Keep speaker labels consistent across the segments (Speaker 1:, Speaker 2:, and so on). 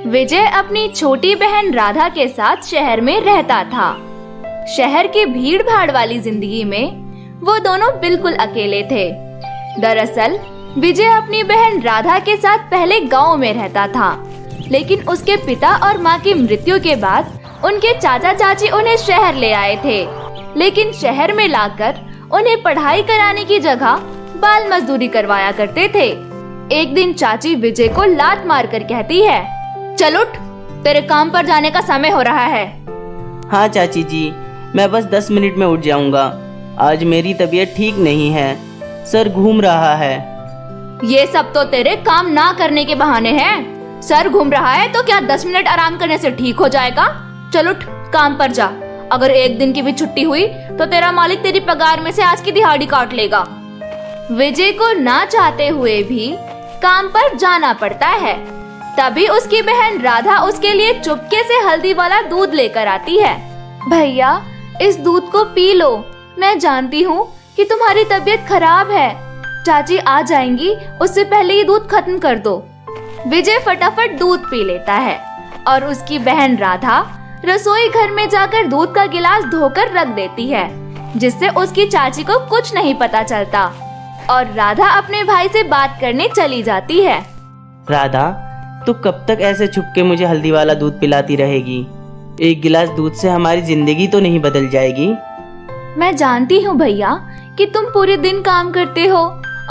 Speaker 1: विजय अपनी छोटी बहन राधा के साथ शहर में रहता था। शहर की भीड़ भाड़ वाली जिंदगी में वो दोनों बिल्कुल अकेले थे। दरअसल विजय अपनी बहन राधा के साथ पहले गांव में रहता था, लेकिन उसके पिता और मां की मृत्यु के बाद उनके चाचा चाची उन्हें शहर ले आए थे। लेकिन शहर में लाकर उन्हें पढ़ाई कराने की जगह बाल मजदूरी करवाया करते थे। एक दिन चाची विजय को लात मारकर कहती है, चल उठ, तेरे काम पर जाने का समय हो रहा है।
Speaker 2: हाँ चाची जी, मैं बस 10 मिनट में उठ जाऊंगा। आज मेरी तबीयत ठीक नहीं है, सर घूम रहा है।
Speaker 1: ये सब तो तेरे काम ना करने के बहाने हैं। सर घूम रहा है तो क्या 10 मिनट आराम करने से ठीक हो जाएगा? चल उठ, काम पर जा। अगर एक दिन की भी छुट्टी हुई तो तेरा मालिक तेरी पगार में से आज की दिहाड़ी काट लेगा। विजय को ना चाहते हुए भी काम पर जाना पड़ता है। तभी उसकी बहन राधा उसके लिए चुपके से हल्दी वाला दूध लेकर आती है। भैया, इस दूध को पी लो। मैं जानती हूँ कि तुम्हारी तबीयत खराब है। चाची आ जाएंगी, उससे पहले ये दूध खत्म कर दो। विजय फटाफट दूध पी लेता है और उसकी बहन राधा रसोई घर में जाकर दूध का गिलास धोकर रख देती है, जिससे उसकी चाची को कुछ नहीं पता चलता और राधा अपने भाई से बात करने चली जाती है।
Speaker 2: राधा, तू कब तक ऐसे छुप के मुझे हल्दी वाला दूध पिलाती रहेगी? एक गिलास दूध से हमारी जिंदगी तो नहीं बदल जाएगी।
Speaker 1: मैं जानती हूँ भैया कि तुम पूरे दिन काम करते हो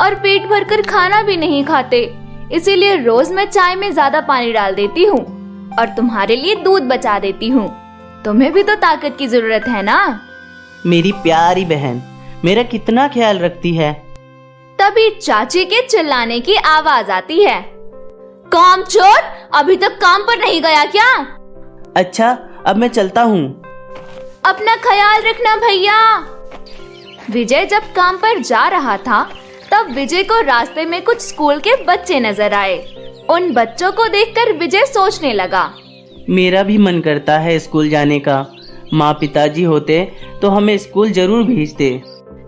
Speaker 1: और पेट भरकर खाना भी नहीं खाते, इसीलिए रोज मैं चाय में ज्यादा पानी डाल देती हूँ और तुम्हारे लिए दूध बचा देती हूँ। तुम्हें भी तो ताकत की जरूरत है ना।
Speaker 2: मेरी प्यारी बहन मेरा कितना ख्याल रखती है।
Speaker 1: तभी चाची के चिल्लाने की आवाज आती है, कामचोर, अभी तक काम पर नहीं गया क्या?
Speaker 2: अच्छा, अब मैं चलता हूँ।
Speaker 1: अपना ख्याल रखना भैया। विजय जब काम पर जा रहा था तब विजय को रास्ते में कुछ स्कूल के बच्चे नजर आए। उन बच्चों को देखकर विजय सोचने लगा,
Speaker 2: मेरा भी मन करता है स्कूल जाने का। माँ पिताजी होते तो हमें स्कूल जरूर भेजते।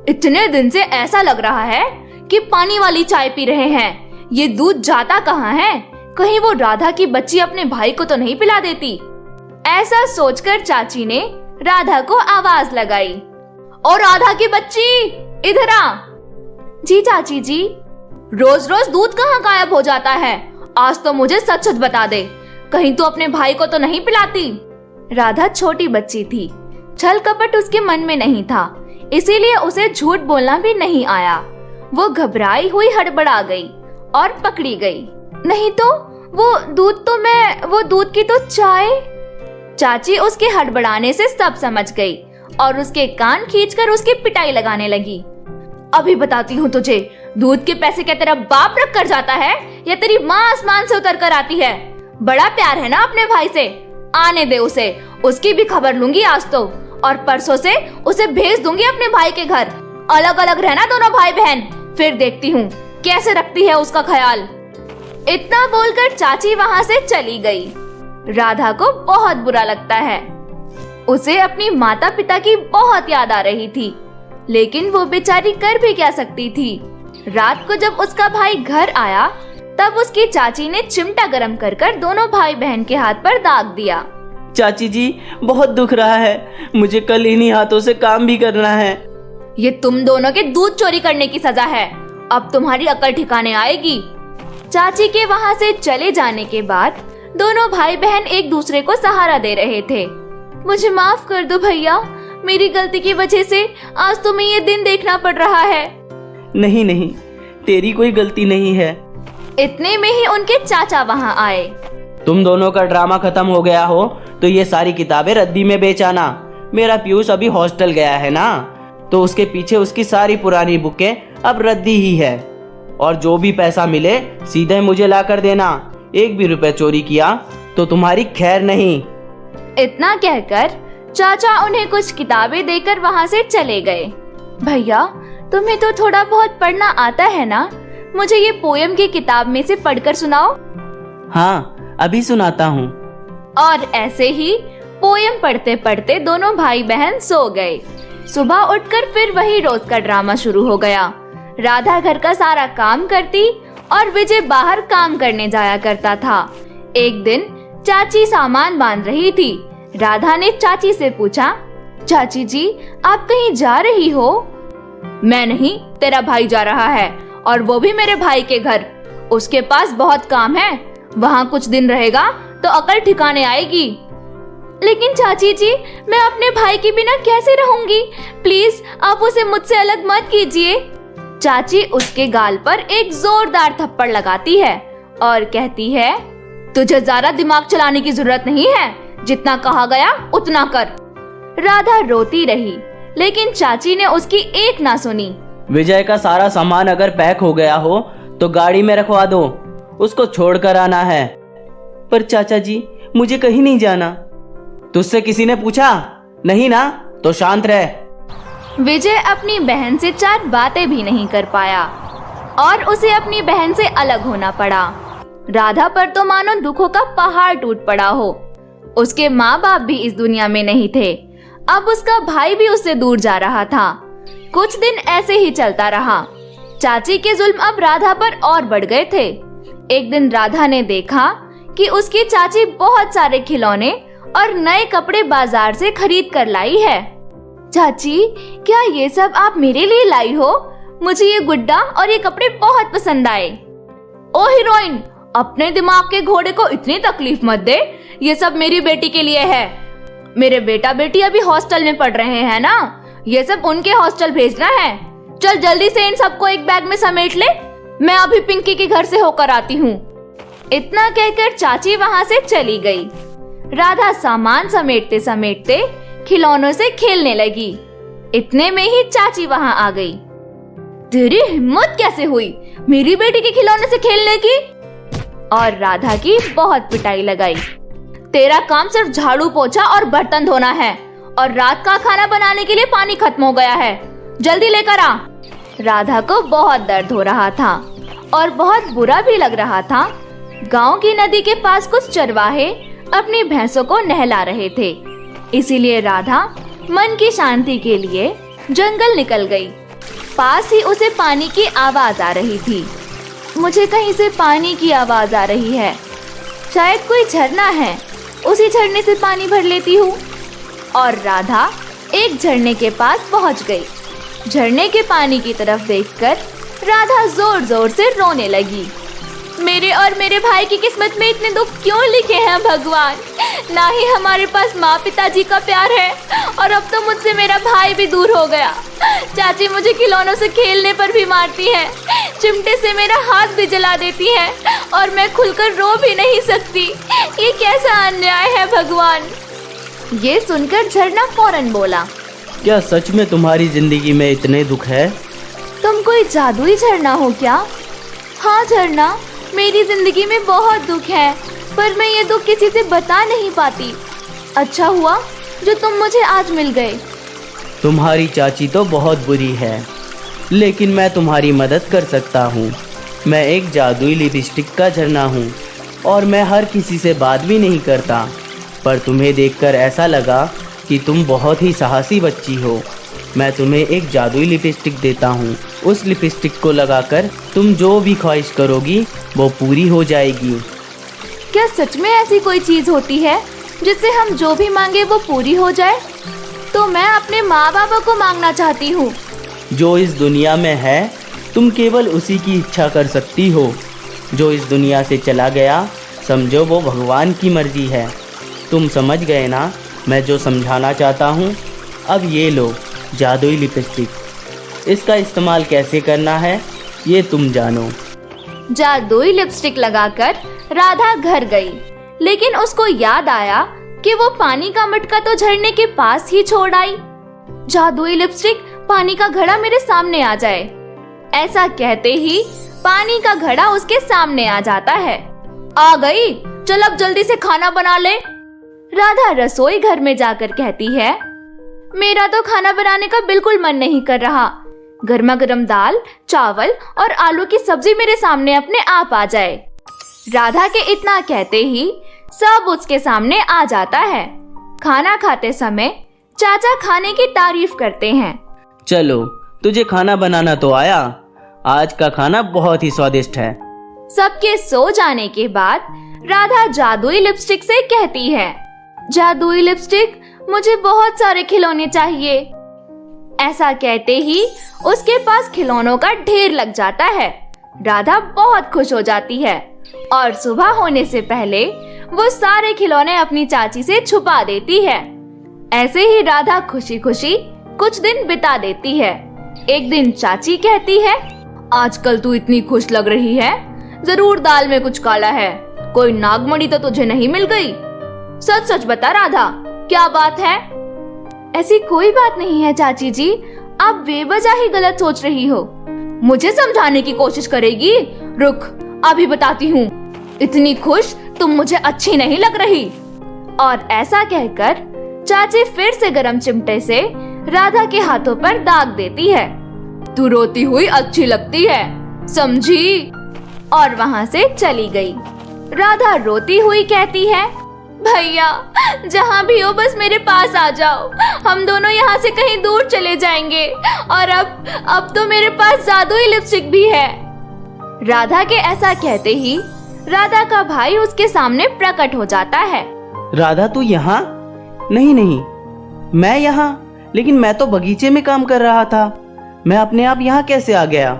Speaker 1: इतने दिन से ऐसा लग रहा है कि पानी वाली चाय पी रहे हैं। ये दूध जाता कहाँ है? कहीं वो राधा की बच्ची अपने भाई को तो नहीं पिला देती। ऐसा सोचकर चाची ने राधा को आवाज लगाई, और राधा की बच्ची, इधर आ। जी चाची जी। रोज रोज दूध कहाँ गायब हो जाता है? आज तो मुझे सच सच बता दे, कहीं तू अपने भाई को तो नहीं पिलाती? राधा छोटी बच्ची थी, छल कपट उसके मन में नहीं था, इसीलिए उसे झूठ बोलना भी नहीं आया। वो घबराई हुई हड़बड़ा गई और पकड़ी गई। नहीं तो वो दूध की तो चाय। चाची उसके हड़बड़ाने से सब समझ गई और उसके कान खींचकर उसकी पिटाई लगाने लगी। अभी बताती हूँ तुझे, दूध के पैसे क्या तेरा बाप रख कर जाता है या तेरी माँ आसमान से उतर कर आती है? बड़ा प्यार है ना अपने भाई से, आने दे उसे, उसकी भी खबर लूंगी आज तो, और परसों से उसे भेज दूंगी अपने भाई के घर। अलग अलग रहना दोनों भाई बहन, फिर देखती हूँ कैसे रखती है उसका ख्याल। इतना बोलकर चाची वहाँ से चली गई। राधा को बहुत बुरा लगता है। उसे अपनी माता पिता की बहुत याद आ रही थी, लेकिन वो बेचारी कर भी क्या सकती थी। रात को जब उसका भाई घर आया तब उसकी चाची ने चिमटा गरम कर कर दोनों भाई बहन के हाथ पर दाग दिया।
Speaker 2: चाची जी, बहुत दुख रहा है, मुझे कल इन्हीं हाथों से काम भी करना है।
Speaker 1: ये तुम दोनों के दूध चोरी करने की सजा है, अब तुम्हारी अकल ठिकाने आएगी। चाची के वहाँ से चले जाने के बाद दोनों भाई बहन एक दूसरे को सहारा दे रहे थे। मुझे माफ कर दो भैया, मेरी गलती की वजह से आज तुम्हें ये दिन देखना पड़ रहा है।
Speaker 2: नहीं नहीं, तेरी कोई गलती नहीं है।
Speaker 1: इतने में ही उनके चाचा वहाँ आए।
Speaker 2: तुम दोनों का ड्रामा खत्म हो गया हो तो ये सारी किताबें रद्दी में बेच आना। मेरा पीयूष अभी हॉस्टल गया है ना, तो उसके पीछे उसकी सारी पुरानी बुकें अब रद्दी ही है, और जो भी पैसा मिले सीधे मुझे ला कर देना। 1 भी रुपए चोरी किया तो तुम्हारी खैर नहीं।
Speaker 1: इतना कहकर चाचा उन्हें कुछ किताबें देकर वहाँ से चले गए। भैया, तुम्हें तो थोड़ा बहुत पढ़ना आता है ना? मुझे ये पोयम की किताब में से पढ़कर सुनाओ।
Speaker 2: हाँ, अभी सुनाता हूँ।
Speaker 1: और ऐसे ही पोयम पढ़ते पढ़ते दोनों भाई बहन सो गए। सुबह उठकर फिर वही रोज का ड्रामा शुरू हो गया। राधा घर का सारा काम करती और विजय बाहर काम करने जाया करता था। एक दिन चाची सामान बांध रही थी। राधा ने चाची से पूछा, चाची जी आप कहीं जा रही हो? मैं नहीं, तेरा भाई जा रहा है, और वो भी मेरे भाई के घर। उसके पास बहुत काम है, वहाँ कुछ दिन रहेगा तो अकल ठिकाने आएगी। लेकिन चाची जी मैं अपने भाई के बिना कैसे रहूंगी? प्लीज आप उसे मुझसे अलग मत कीजिए। चाची उसके गाल पर एक जोरदार थप्पड़ लगाती है और कहती है, तुझे ज्यादा दिमाग चलाने की जरूरत नहीं है, जितना कहा गया उतना कर। राधा रोती रही, लेकिन चाची ने उसकी एक ना सुनी।
Speaker 2: विजय का सारा सामान अगर पैक हो गया हो तो गाड़ी में रखवा दो, उसको छोड़कर आना है। पर चाचा जी मुझे कहीं नहीं जाना। तुझसे किसी ने पूछा? नहीं ना, तो शांत रह।
Speaker 1: विजय अपनी बहन से 4 बातें भी नहीं कर पाया और उसे अपनी बहन से अलग होना पड़ा। राधा पर तो मानो दुखों का पहाड़ टूट पड़ा हो। उसके माँ बाप भी इस दुनिया में नहीं थे, अब उसका भाई भी उससे दूर जा रहा था। कुछ दिन ऐसे ही चलता रहा। चाची के जुल्म अब राधा पर और बढ़ गए थे। एक दिन राधा ने देखा कि उसकी चाची बहुत सारे खिलौने और नए कपड़े बाजार से खरीद कर लाई है। चाची क्या ये सब आप मेरे लिए लाई हो? मुझे ये गुड्डा और ये कपड़े बहुत पसंद आए। ओ हीरोइन, अपने दिमाग के घोड़े को इतनी तकलीफ मत दे, ये सब मेरी बेटी के लिए है। मेरे बेटा बेटी अभी हॉस्टल में पढ़ रहे हैं ना, ये सब उनके हॉस्टल भेजना है। चल जल्दी से इन सबको एक बैग में समेट ले, मैं अभी पिंकी के घर से होकर आती हूँ। इतना कहकर चाची वहाँ से चली गई। राधा सामान समेटते समेटते खिलौनों से खेलने लगी। इतने में ही चाची वहाँ आ गई। तेरी हिम्मत कैसे हुई मेरी बेटी के खिलौने से खेलने की? और राधा की बहुत पिटाई लगाई। तेरा काम सिर्फ झाड़ू पोछा और बर्तन धोना है, और रात का खाना बनाने के लिए पानी खत्म हो गया है, जल्दी लेकर आ। राधा को बहुत दर्द हो रहा था और बहुत बुरा भी लग रहा था। गांव की नदी के पास कुछ चरवाहे अपनी भैंसों को नहला रहे थे, इसीलिए राधा मन की शांति के लिए जंगल निकल गई। पास ही उसे पानी की आवाज आ रही थी। मुझे कहीं से पानी की आवाज आ रही है, शायद कोई झरना है, उसी झरने से पानी भर लेती हूँ। और राधा एक झरने के पास पहुँच गई। झरने के पानी की तरफ देखकर राधा जोर जोर से रोने लगी। मेरे और मेरे भाई की किस्मत में इतने दुख क्यों लिखे हैं भगवान? ना ही हमारे पास माँ पिताजी का प्यार है, और अब तो मुझसे मेरा भाई भी दूर हो गया। चाची मुझे खिलौनों से खेलने पर भी मारती है, चिमटे से मेरा हाथ भी जला देती है, और मैं खुलकर रो भी नहीं सकती। ये कैसा अन्याय है भगवान? ये सुनकर झरना फौरन बोला,
Speaker 2: क्या सच में तुम्हारी जिंदगी में इतने दुख है?
Speaker 1: तुम कोई जादुई झरना हो क्या? हाँ झरना, मेरी जिंदगी में बहुत दुख है, पर मैं ये दुख किसी से बता नहीं पाती। अच्छा हुआ जो तुम मुझे आज मिल गए।
Speaker 2: तुम्हारी चाची तो बहुत बुरी है, लेकिन मैं तुम्हारी मदद कर सकता हूँ। मैं एक जादुई लिपस्टिक का झरना हूँ और मैं हर किसी से बात भी नहीं करता, पर तुम्हें देखकर ऐसा लगा कि तुम बहुत ही साहसी बच्ची हो। मैं तुम्हें एक जादुई लिपस्टिक देता हूँ। उस लिपस्टिक को लगाकर तुम जो भी ख्वाहिश करोगी वो पूरी हो जाएगी।
Speaker 1: क्या सच में ऐसी कोई चीज होती है जिससे हम जो भी मांगे वो पूरी हो जाए? तो मैं अपने माँ बाबा को मांगना चाहती हूँ।
Speaker 2: जो इस दुनिया में है तुम केवल उसी की इच्छा कर सकती हो। जो इस दुनिया से चला गया समझो वो भगवान की मर्जी है। तुम समझ गए ना मैं जो समझाना चाहता हूँ? अब ये लो जादुई लिपस्टिक, इसका इस्तेमाल कैसे करना है ये तुम जानो।
Speaker 1: जादुई लिपस्टिक लगाकर राधा घर गई, लेकिन उसको याद आया कि वो पानी का मटका तो झरने के पास ही छोड़ आई। जादुई लिपस्टिक, पानी का घड़ा मेरे सामने आ जाए। ऐसा कहते ही पानी का घड़ा उसके सामने आ जाता है। आ गई, चल अब जल्दी से खाना बना ले। राधा रसोई घर में जाकर कहती है, मेरा तो खाना बनाने का बिल्कुल मन नहीं कर रहा। गर्मा गर्म दाल, चावल और आलू की सब्जी मेरे सामने अपने आप आ जाए। राधा के इतना कहते ही सब उसके सामने आ जाता है। खाना खाते समय चाचा खाने की तारीफ करते हैं।
Speaker 2: चलो तुझे खाना बनाना तो आया, आज का खाना बहुत ही स्वादिष्ट है।
Speaker 1: सबके सो जाने के बाद राधा जादुई लिपस्टिक से कहती है, जादुई लिपस्टिक, मुझे बहुत सारे खिलौने चाहिए। ऐसा कहते ही उसके पास खिलौनों का ढेर लग जाता है। राधा बहुत खुश हो जाती है और सुबह होने से पहले वो सारे खिलौने अपनी चाची से छुपा देती है। ऐसे ही राधा खुशी खुशी कुछ दिन बिता देती है। एक दिन चाची कहती है, आजकल तू इतनी खुश लग रही है, जरूर दाल में कुछ काला है। कोई नागमणि तो तुझे नहीं मिल गई? सच सच बता राधा, क्या बात है? ऐसी कोई बात नहीं है चाची जी, आप बेवजह ही गलत सोच रही हो। मुझे समझाने की कोशिश करेगी? रुक, अभी बताती हूँ। इतनी खुश तुम मुझे अच्छी नहीं लग रही। और ऐसा कहकर चाची फिर से गरम चिमटे से राधा के हाथों पर दाग देती है। तू रोती हुई अच्छी लगती है, समझी? और वहाँ से चली गई। राधा रोती हुई कहती है, भैया जहाँ भी हो बस मेरे पास आ जाओ, हम दोनों यहाँ से कहीं दूर चले जाएंगे। और अब तो मेरे पास जादुई लिपस्टिक भी है। राधा के ऐसा कहते ही राधा का भाई उसके सामने प्रकट हो जाता है।
Speaker 2: राधा तू यहाँ? नहीं नहीं, मैं यहाँ? लेकिन मैं तो बगीचे में काम कर रहा था। मैं अपने आप यहाँ कैसे आ गया?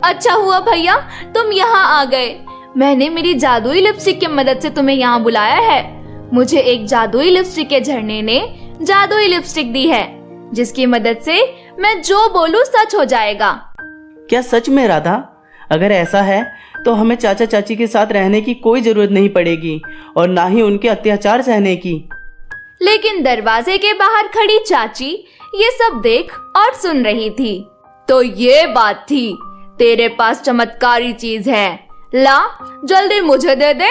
Speaker 1: अच्छा हुआ भैया तुम यहाँ आ गए। मैंने मेरी जादुई लिपस्टिक की मदद से तुम्हें यहाँ बुलाया है। मुझे एक जादुई लिपस्टिक के झरने ने जादुई लिपस्टिक दी है, जिसकी मदद से मैं जो बोलूं सच हो जाएगा।
Speaker 2: क्या सच में राधा? अगर ऐसा है तो हमें चाचा चाची के साथ रहने की कोई जरूरत नहीं पड़ेगी और ना ही उनके अत्याचार सहने की।
Speaker 1: लेकिन दरवाजे के बाहर खड़ी चाची ये सब देख और सुन रही थी। तो ये बात थी, तेरे पास चमत्कारी चीज है, ला जल्दी मुझे दे दे,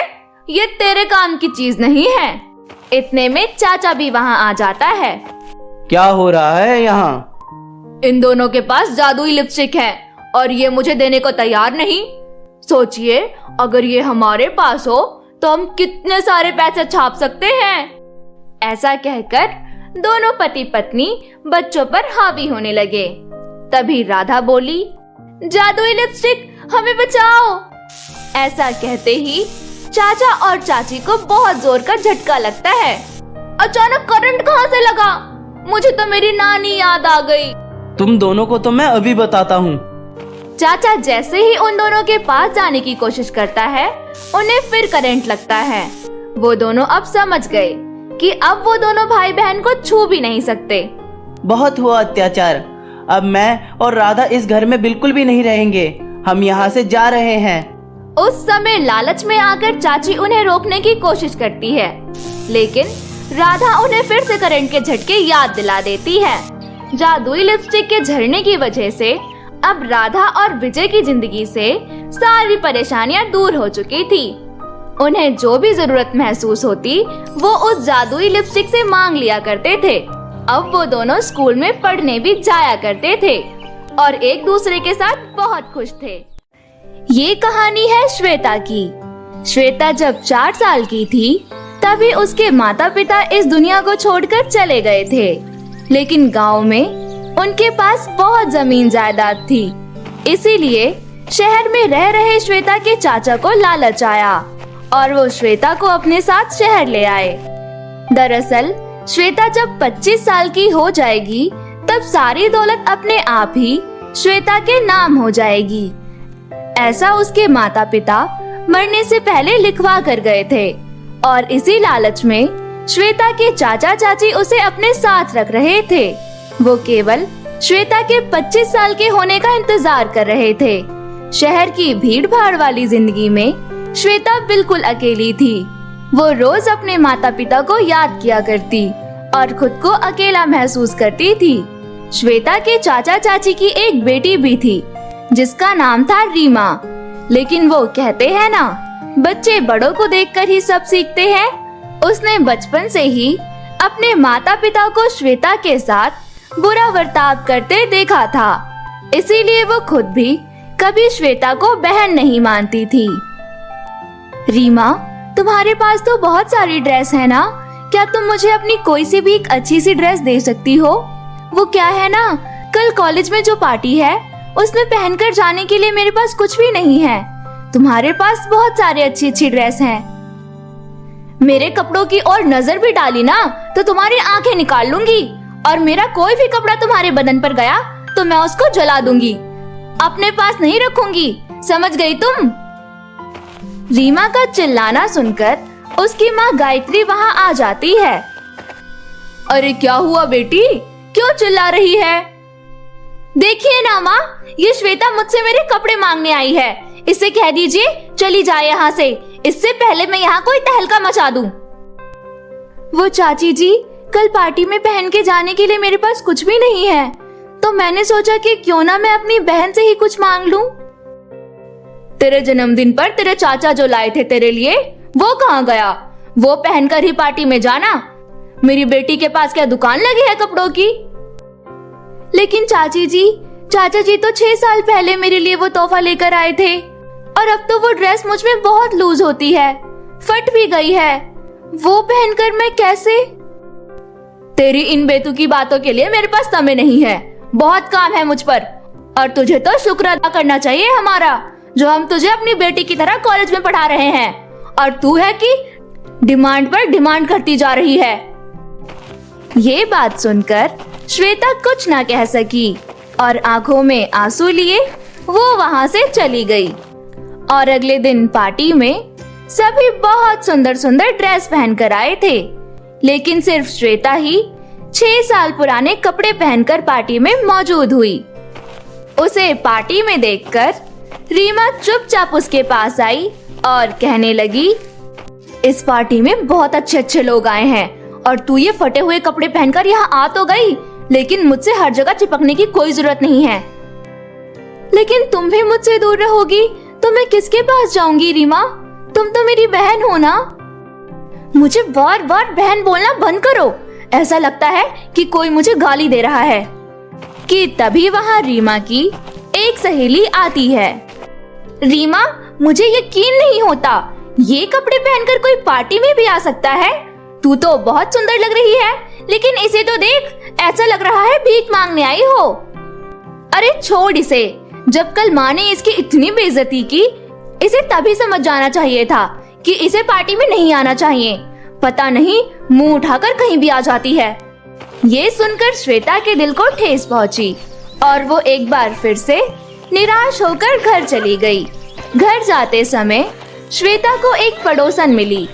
Speaker 1: ये तेरे काम की चीज नहीं है। इतने में चाचा भी वहाँ आ जाता है।
Speaker 2: क्या हो रहा है यहाँ?
Speaker 1: इन दोनों के पास जादुई लिपस्टिक है और ये मुझे देने को तैयार नहीं। सोचिए, अगर ये हमारे पास हो तो हम कितने सारे पैसे छाप सकते हैं। ऐसा कहकर दोनों पति पत्नी बच्चों पर हावी होने लगे। तभी राधा बोली, जादुई लिपस्टिक हमें बचाओ। ऐसा कहते ही चाचा और चाची को बहुत जोर का झटका लगता है। अचानक करंट कहाँ से लगा? मुझे तो मेरी नानी याद आ गई।
Speaker 2: तुम दोनों को तो मैं अभी बताता हूँ।
Speaker 1: चाचा जैसे ही उन दोनों के पास जाने की कोशिश करता है, उन्हें फिर करंट लगता है। वो दोनों अब समझ गए कि अब वो दोनों भाई बहन को छू भी नहीं सकते।
Speaker 2: बहुत हुआ अत्याचार, अब मैं और राधा इस घर में बिल्कुल भी नहीं रहेंगे। हम यहाँ से जा रहे हैं।
Speaker 1: उस समय लालच में आकर चाची उन्हें रोकने की कोशिश करती है, लेकिन राधा उन्हें फिर से करंट के झटके याद दिला देती है। जादुई लिपस्टिक के झरने की वजह से अब राधा और विजय की जिंदगी से सारी परेशानियां दूर हो चुकी थी। उन्हें जो भी जरूरत महसूस होती वो उस जादुई लिपस्टिक से मांग लिया करते थे। अब वो दोनों स्कूल में पढ़ने भी जाया करते थे और एक दूसरे के साथ बहुत खुश थे। ये कहानी है श्वेता की। श्वेता जब 4 साल की थी तभी उसके माता पिता इस दुनिया को छोड़कर चले गए थे, लेकिन गांव में उनके पास बहुत जमीन जायदाद थी। इसीलिए शहर में रह रहे श्वेता के चाचा को लालच आया और वो श्वेता को अपने साथ शहर ले आए। दरअसल श्वेता जब 25 साल की हो जाएगी तब सारी दौलत अपने आप ही श्वेता के नाम हो जाएगी। ऐसा उसके माता पिता मरने से पहले लिखवा कर गए थे और इसी लालच में श्वेता के चाचा चाची उसे अपने साथ रख रहे थे। वो केवल श्वेता के 25 साल के होने का इंतजार कर रहे थे। शहर की भीड़ भाड़ वाली जिंदगी में श्वेता बिल्कुल अकेली थी। वो रोज अपने माता पिता को याद किया करती और खुद को अकेला महसूस करती थी। श्वेता के चाचा चाची की एक बेटी भी थी जिसका नाम था रीमा। लेकिन वो कहते हैं ना, बच्चे बड़ों को देखकर ही सब सीखते हैं। उसने बचपन से ही अपने माता पिता को श्वेता के साथ बुरा बर्ताव करते देखा था, इसीलिए वो खुद भी कभी श्वेता को बहन नहीं मानती थी। रीमा, तुम्हारे पास तो बहुत सारी ड्रेस है ना, क्या तुम मुझे अपनी कोई सी भी एक अच्छी सी ड्रेस दे सकती हो? वो क्या है ना, कल कॉलेज में जो पार्टी है उसमें पहनकर जाने के लिए मेरे पास कुछ भी नहीं है। तुम्हारे पास बहुत सारे अच्छी अच्छी ड्रेस हैं। मेरे कपड़ों की और नजर भी डाली ना तो तुम्हारी आंखें निकाल लूंगी, और मेरा कोई भी कपड़ा तुम्हारे बदन पर गया तो मैं उसको जला दूंगी, अपने पास नहीं रखूंगी, समझ गई तुम? रीमा का चिल्लाना सुनकर उसकी माँ गायत्री वहाँ आ जाती है। अरे क्या हुआ बेटी, क्यों चिल्ला रही है? देखिए ना माँ, ये श्वेता मुझसे मेरे कपड़े मांगने आई है। इससे कह दीजिए चली जाए यहाँ से, इससे पहले मैं यहाँ कोई तहलका मचा दूं। वो चाची जी, कल पार्टी में पहन के जाने के लिए मेरे पास कुछ भी नहीं है, तो मैंने सोचा कि क्यों ना मैं अपनी बहन से ही कुछ मांग लूं। तेरे जन्मदिन पर तेरे चाचा जो लाए थे तेरे लिए, वो कहाँ गया? वो पहनकर ही पार्टी में जाना। मेरी बेटी के पास क्या दुकान लगी है कपड़ों की? लेकिन चाचा जी तो 6 साल पहले मेरे लिए वो तोहफा लेकर आए थे, और अब तो वो ड्रेस मुझ में बहुत लूज होती है, फट भी गई है। वो पहनकर मैं कैसे? तेरी इन बेतुकी बातों के लिए मेरे पास समय नहीं है, बहुत काम है मुझ पर। और तुझे तो शुक्र अदा करना चाहिए हमारा, जो हम तुझे अपनी बेटी की तरह कॉलेज में पढ़ा रहे हैं, और तू है कि डिमांड पर डिमांड करती जा रही है। ये बात सुनकर श्वेता कुछ ना कह सकी और आंखों में आंसू लिए वो वहां से चली गई। और अगले दिन पार्टी में सभी बहुत सुंदर सुंदर ड्रेस पहनकर आए थे, लेकिन सिर्फ श्वेता ही 6 साल पुराने कपड़े पहनकर पार्टी में मौजूद हुई। उसे पार्टी में देखकर रीमा चुपचाप उसके पास आई और कहने लगी, इस पार्टी में बहुत अच्छे अच्छे लोग आए हैं, और तू ये फटे हुए कपड़े पहनकर यहाँ आ तो गई, लेकिन मुझसे हर जगह चिपकने की कोई जरूरत नहीं है। लेकिन तुम भी मुझसे दूर रहोगी तो मैं किसके पास जाऊंगी रीमा? तुम तो मेरी बहन हो ना। मुझे बार बार बहन बोलना बंद करो, ऐसा लगता है कि कोई मुझे गाली दे रहा है। कि तभी वहाँ रीमा की एक सहेली आती है। रीमा, मुझे यकीन नहीं होता, ये कपड़े पहनकर कोई पार्टी में भी आ सकता है? तू तो बहुत सुंदर लग रही है, लेकिन इसे तो देख, ऐसा लग रहा है भीख मांगने आई हो। अरे छोड़ इसे, जब कल माँ ने इसकी इतनी बेइज्जती की, इसे तभी समझ जाना चाहिए था कि इसे पार्टी में नहीं आना चाहिए। पता नहीं मुंह उठाकर कहीं भी आ जाती है। ये सुनकर श्वेता के दिल को ठेस पहुंची और वो एक बार फिर से निराश होकर घर चली गई। घर जाते समय श्वेता को एक पड़ोसन मिली।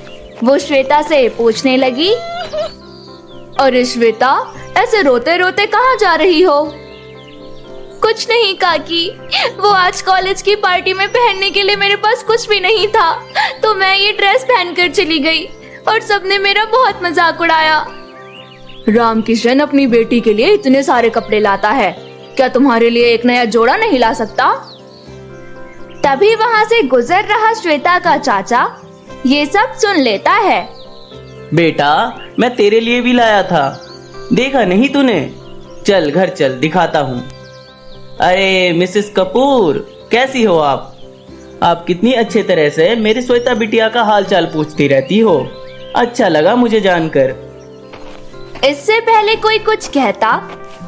Speaker 1: वो श्वेता से पूछने लगी, अरे श्वेता, ऐसे रोते रोते कहाँ जा रही हो? कुछ नहीं काकी, वो आज कॉलेज की पार्टी में पहनने के लिए मेरे पास कुछ भी नहीं था, तो मैं ये ड्रेस पहनकर चली गई और सबने मेरा बहुत मजाक उड़ाया। रामकिशन अपनी बेटी के लिए इतने सारे कपड़े लाता है, क्या तुम्हारे लिए एक नया जोड़ा नहीं ला सकता? तभी वहाँ से गुजर रहा श्वेता का चाचा ये सब सुन लेता है।
Speaker 2: बेटा, मैं तेरे लिए भी लाया था, देखा नहीं तूने? चल घर चल, दिखाता हूँ। अरे मिसेस कपूर, कैसी हो आप? आप कितनी अच्छे तरह से मेरी श्वेता बिटिया का हाल चाल पूछती रहती हो, अच्छा लगा मुझे जानकर।
Speaker 1: इससे पहले कोई कुछ कहता,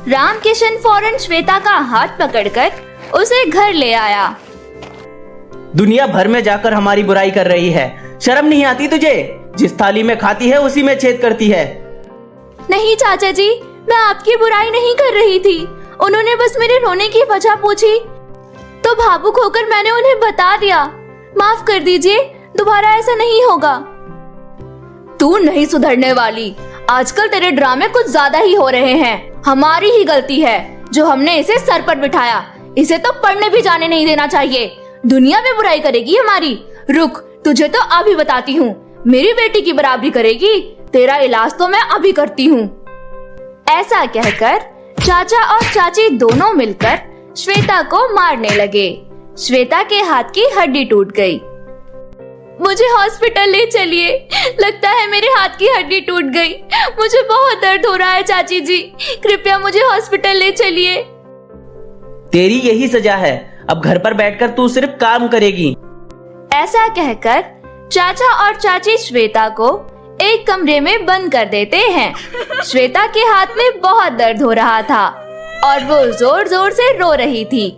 Speaker 1: रामकिशन फौरन श्वेता का हाथ पकड़कर उसे घर ले आया।
Speaker 2: दुनिया भर में जाकर हमारी बुराई कर रही है, शर्म नहीं आती तुझे? जिस थाली में खाती है उसी में छेद करती है।
Speaker 1: नहीं चाचा जी, मैं आपकी बुराई नहीं कर रही थी, उन्होंने बस मेरे रोने की वजह पूछी तो भावुक होकर मैंने उन्हें बता दिया। माफ कर दीजिए, दोबारा ऐसा नहीं होगा। तू नहीं सुधरने वाली, आजकल तेरे ड्रामे कुछ ज्यादा ही हो रहे हैं। हमारी ही गलती है जो हमने इसे सर पर बिठाया। इसे तो पढ़ने भी जाने नहीं देना चाहिए, दुनिया में बुराई करेगी हमारी। रुक, तुझे तो अभी बताती हूँ, मेरी बेटी की बराबरी करेगी, तेरा इलाज तो मैं अभी करती हूँ। ऐसा कहकर चाचा और चाची दोनों मिलकर श्वेता को मारने लगे। श्वेता के हाथ की हड्डी टूट गई। मुझे हॉस्पिटल ले चलिए, लगता है मेरे हाथ की हड्डी टूट गई। मुझे बहुत दर्द हो रहा है चाची जी, कृपया मुझे हॉस्पिटल ले चलिए।
Speaker 2: तेरी यही सजा है, अब घर पर बैठकर तू सिर्फ काम करेगी।
Speaker 1: ऐसा कहकर चाचा और चाची श्वेता को एक कमरे में बंद कर देते हैं। श्वेता के हाथ में बहुत दर्द हो रहा था और वो जोर जोर से रो रही थी।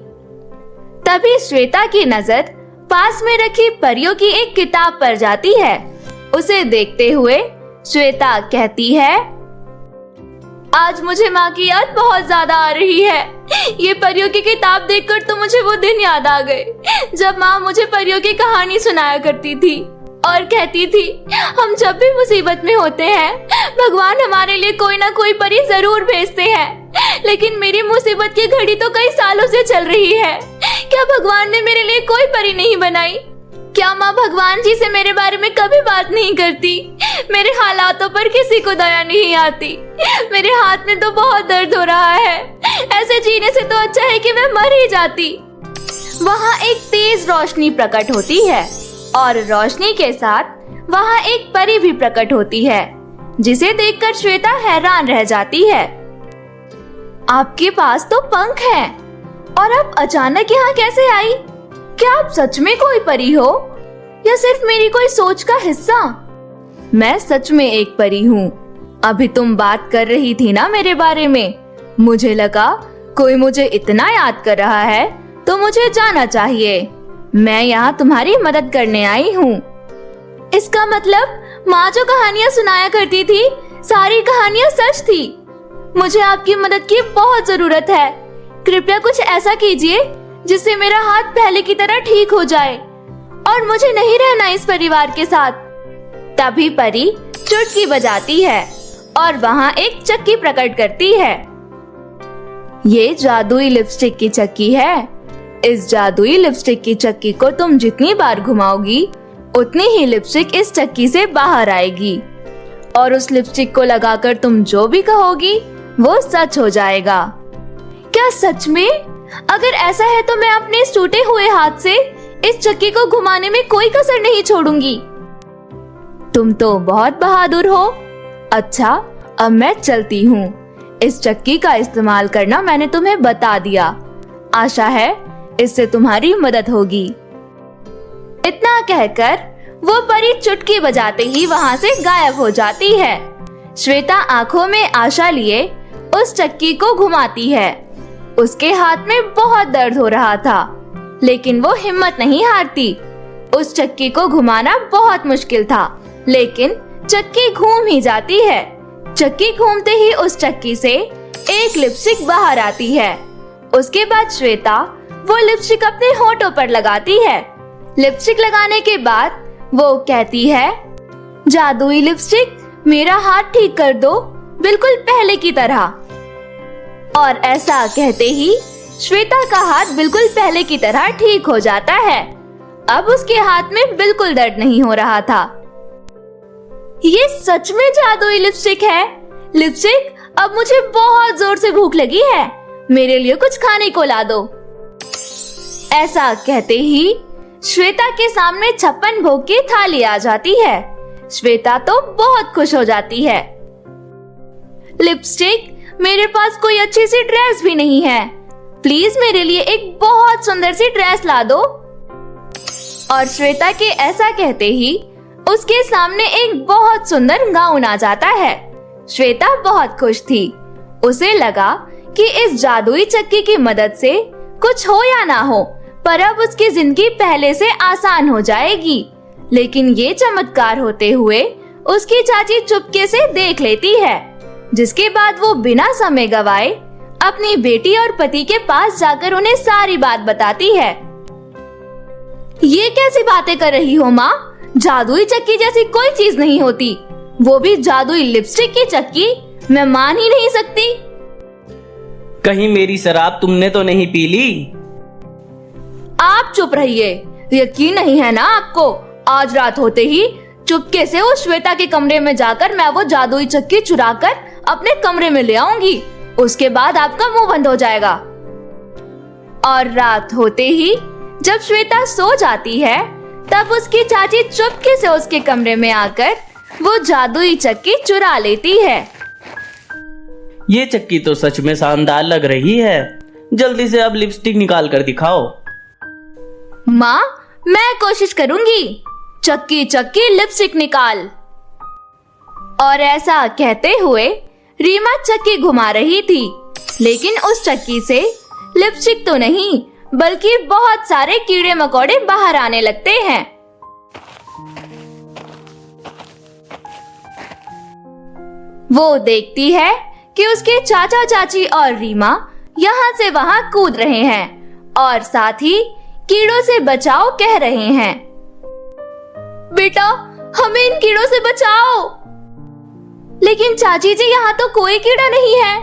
Speaker 1: तभी श्वेता की नजर पास में रखी परियों की एक किताब पर जाती है। उसे देखते हुए श्वेता कहती है, आज मुझे माँ की याद बहुत ज्यादा आ रही है। ये परियों की किताब देखकर तो मुझे वो दिन याद आ गए जब माँ मुझे परियों की कहानी सुनाया करती थी और कहती थी, हम जब भी मुसीबत में होते हैं भगवान हमारे लिए कोई ना कोई परी जरूर भेजते हैं। लेकिन मेरी मुसीबत की घड़ी तो कई सालों से चल रही है। क्या भगवान ने मेरे लिए कोई परी नहीं बनाई? क्या माँ भगवान जी से मेरे बारे में कभी बात नहीं करती? मेरे हालातों पर किसी को दया नहीं आती। मेरे हाथ में तो बहुत दर्द हो रहा है। ऐसे जीने से तो अच्छा है कि मैं मर ही जाती। वहाँ एक तेज रोशनी प्रकट होती है और रोशनी के साथ वहाँ एक परी भी प्रकट होती है, जिसे देखकर श्वेता हैरान रह जाती है। आपके पास तो पंख हैं और आप अचानक यहाँ कैसे आई? क्या आप सच में कोई परी हो या सिर्फ मेरी कोई सोच का हिस्सा? मैं सच में एक परी हूँ। अभी तुम बात कर रही थी ना मेरे बारे में, मुझे लगा कोई मुझे इतना याद कर रहा है तो मुझे जाना चाहिए। मैं यहाँ तुम्हारी मदद करने आई हूँ। इसका मतलब माँ जो कहानियाँ सुनाया करती थी सारी कहानियाँ सच थी। मुझे आपकी मदद की बहुत जरूरत है। कृपया कुछ ऐसा कीजिए जिससे मेरा हाथ पहले की तरह ठीक हो जाए और मुझे नहीं रहना इस परिवार के साथ। तभी परी चुटकी बजाती है और वहाँ एक चक्की प्रकट करती है। ये जादुई लिपस्टिक की चक्की है। इस जादुई लिपस्टिक की चक्की को तुम जितनी बार घुमाओगी उतनी ही लिपस्टिक इस चक्की से बाहर आएगी और उस लिपस्टिक को लगाकर तुम जो भी कहोगी वो सच हो जाएगा। क्या सच में? अगर ऐसा है तो मैं अपने इस टूटे हुए हाथ से इस चक्की को घुमाने में कोई कसर नहीं छोड़ूंगी। तुम तो बहुत बहादुर हो। अच्छा, अब मैं चलती हूँ। इस चक्की का इस्तेमाल करना मैंने तुम्हें बता दिया। आशा है इससे तुम्हारी मदद होगी। इतना कहकर वो परी चुटकी बजाते ही वहाँ से गायब हो जाती है। श्वेता आंखों में आशा लिए उस चक्की को घुमाती है। उसके हाथ में बहुत दर्द हो रहा था, लेकिन वो हिम्मत नहीं हारती। उस चक्की को घुमाना बहुत मुश्किल था, लेकिन चक्की घूम ही जाती है। चक्की घूमते ही उस चक्की से एक लिपस्टिक बाहर आती है। उसके बाद श्वेता वो लिपस्टिक अपने होठों पर लगाती है। लिपस्टिक लगाने के बाद वो कहती है, जादुई लिपस्टिक मेरा हाथ ठीक कर दो, बिल्कुल पहले की तरह। और ऐसा कहते ही श्वेता का हाथ बिल्कुल पहले की तरह ठीक हो जाता है। अब उसके हाथ में बिल्कुल दर्द नहीं हो रहा था। ये सच में जादुई लिपस्टिक है। लिपस्टिक, अब मुझे बहुत जोर से भूख लगी है, मेरे लिए कुछ खाने को ला दो। ऐसा कहते ही श्वेता के सामने 56 भोग की थाली आ जाती है। श्वेता तो बहुत खुश हो जाती है। लिपस्टिक, मेरे पास कोई अच्छी सी ड्रेस भी नहीं है, प्लीज मेरे लिए एक बहुत सुंदर सी ड्रेस ला दो। और श्वेता के ऐसा कहते ही उसके सामने एक बहुत सुंदर गाउन आ जाता है। श्वेता बहुत खुश थी। उसे लगा कि इस जादुई चक्की की मदद से कुछ हो या ना हो, पर अब उसकी जिंदगी पहले से आसान हो जाएगी। लेकिन ये चमत्कार होते हुए उसकी चाची चुपके से देख लेती है, जिसके बाद वो बिना समय गवाए अपनी बेटी और पति के पास जाकर उन्हें सारी बात बताती है। ये कैसी बातें कर रही हो माँ? जादुई चक्की जैसी कोई चीज नहीं होती, वो भी जादुई लिपस्टिक की चक्की। मैं मान ही नहीं सकती।
Speaker 2: कहीं मेरी शराब तुमने तो नहीं पी ली?
Speaker 1: आप चुप रहिए। यकीन नहीं है ना आपको? आज रात होते ही चुपके से उस श्वेता के कमरे में जाकर मैं वो जादुई चक्की चुराकर अपने कमरे में ले आऊंगी। उसके बाद आपका मुंह बंद हो जाएगा। और रात होते ही जब श्वेता सो जाती है, तब उसकी चाची चुपके से उसके कमरे में आकर वो जादुई चक्की चुरा लेती है।
Speaker 2: ये चक्की तो सच में शानदार लग रही है। जल्दी से अब लिपस्टिक निकाल कर दिखाओ।
Speaker 1: माँ, मैं कोशिश करूंगी। चक्की चक्की लिपस्टिक निकाल। और ऐसा कहते हुए रीमा चक्की घुमा रही थी, लेकिन उस चक्की से लिपस्टिक तो नहीं बल्कि बहुत सारे कीड़े मकोड़े बाहर आने लगते हैं। वो देखती है कि उसके चाचा चाची और रीमा यहाँ से वहाँ कूद रहे हैं और साथ ही कीड़ों से बचाओ कह रहे हैं। बेटा, हमें इन कीड़ों से बचाओ। लेकिन चाची जी, यहाँ तो कोई कीड़ा नहीं है।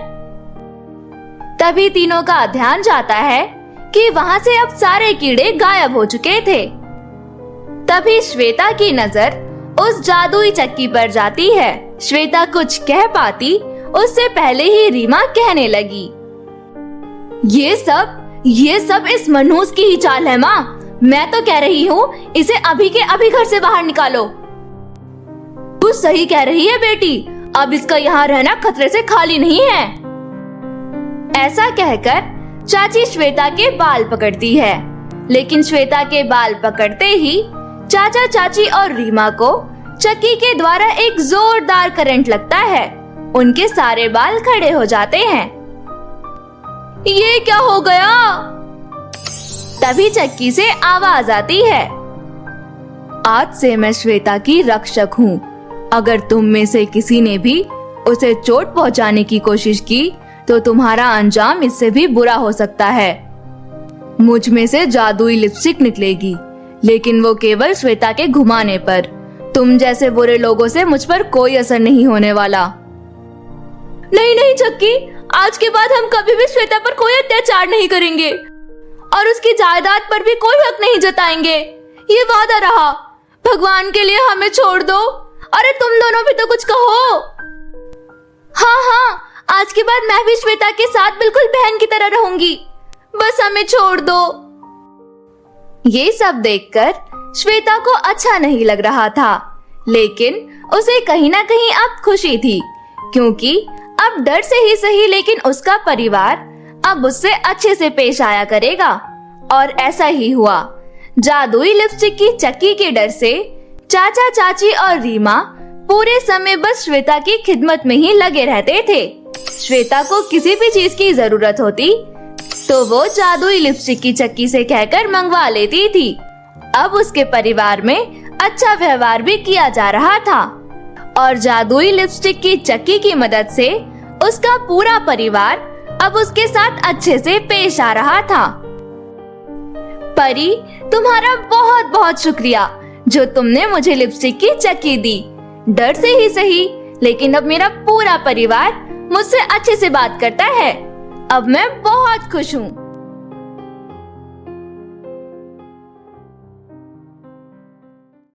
Speaker 1: तभी तीनों का ध्यान जाता है कि वहाँ से अब सारे कीड़े गायब हो चुके थे। तभी श्वेता की नजर उस जादुई चक्की पर जाती है। श्वेता कुछ कह पाती उससे पहले ही रीमा कहने लगी, ये सब इस मनहूस की ही चाल है माँ। मैं तो कह रही हूँ इसे अभी के अभी घर से बाहर निकालो। तू सही कह रही है बेटी, अब इसका यहाँ रहना खतरे से खाली नहीं है। ऐसा कहकर चाची श्वेता के बाल पकड़ती है, लेकिन श्वेता के बाल पकड़ते ही चाचा चाची और रीमा को चक्की के द्वारा एक जोरदार करंट लगता है। उनके सारे बाल खड़े हो जाते हैं। ये क्या हो गया? तभी चक्की से आवाज आती है, आज से मैं श्वेता की रक्षक हूँ। अगर तुम में से किसी ने भी उसे चोट पहुँचाने की कोशिश की तो तुम्हारा अंजाम इससे भी बुरा हो सकता है। मुझ में से जादुई लिपस्टिक निकलेगी, लेकिन वो केवल श्वेता के घुमाने पर। तुम जैसे बुरे लोगों से मुझ पर कोई असर नहीं होने वाला। नहीं चक्की, आज के बाद हम कभी भी श्वेता पर कोई अत्याचार नहीं करेंगे और उसकी जायदाद पर भी कोई हक नहीं जताएंगे। ये वादा रहा। भगवान के लिए हमें छोड़ दो। अरे तुम दोनों भी तो कुछ कहो। हाँ, आज के बाद मैं भी श्वेता के साथ बिल्कुल बहन की तरह रहूंगी। बस हमें छोड़ दो। ये सब देखकर श्वेता को अच्छा नहीं लग रहा था, लेकिन उसे कहीं ना कहीं अब खुशी थी, क्योंकि अब डर से ही सही लेकिन उसका परिवार अब उससे अच्छे से पेश आया करेगा। और ऐसा ही हुआ। जादुई लिपस्टिक की चक्की के डर से चाचा चाची और रीमा पूरे समय बस श्वेता की खिदमत में ही लगे रहते थे। श्वेता को किसी भी चीज की जरूरत होती तो वो जादुई लिपस्टिक की चक्की से कहकर मंगवा लेती थी। अब उसके परिवार में अच्छा व्यवहार भी किया जा रहा था और जादुई लिपस्टिक की चक्की की मदद से उसका पूरा परिवार अब उसके साथ अच्छे से पेश आ रहा था। परी, तुम्हारा बहुत बहुत शुक्रिया जो तुमने मुझे लिपस्टिक की चक्की दी। डर से ही सही, लेकिन अब मेरा पूरा परिवार मुझसे अच्छे से बात करता है। अब मैं बहुत खुश हूँ।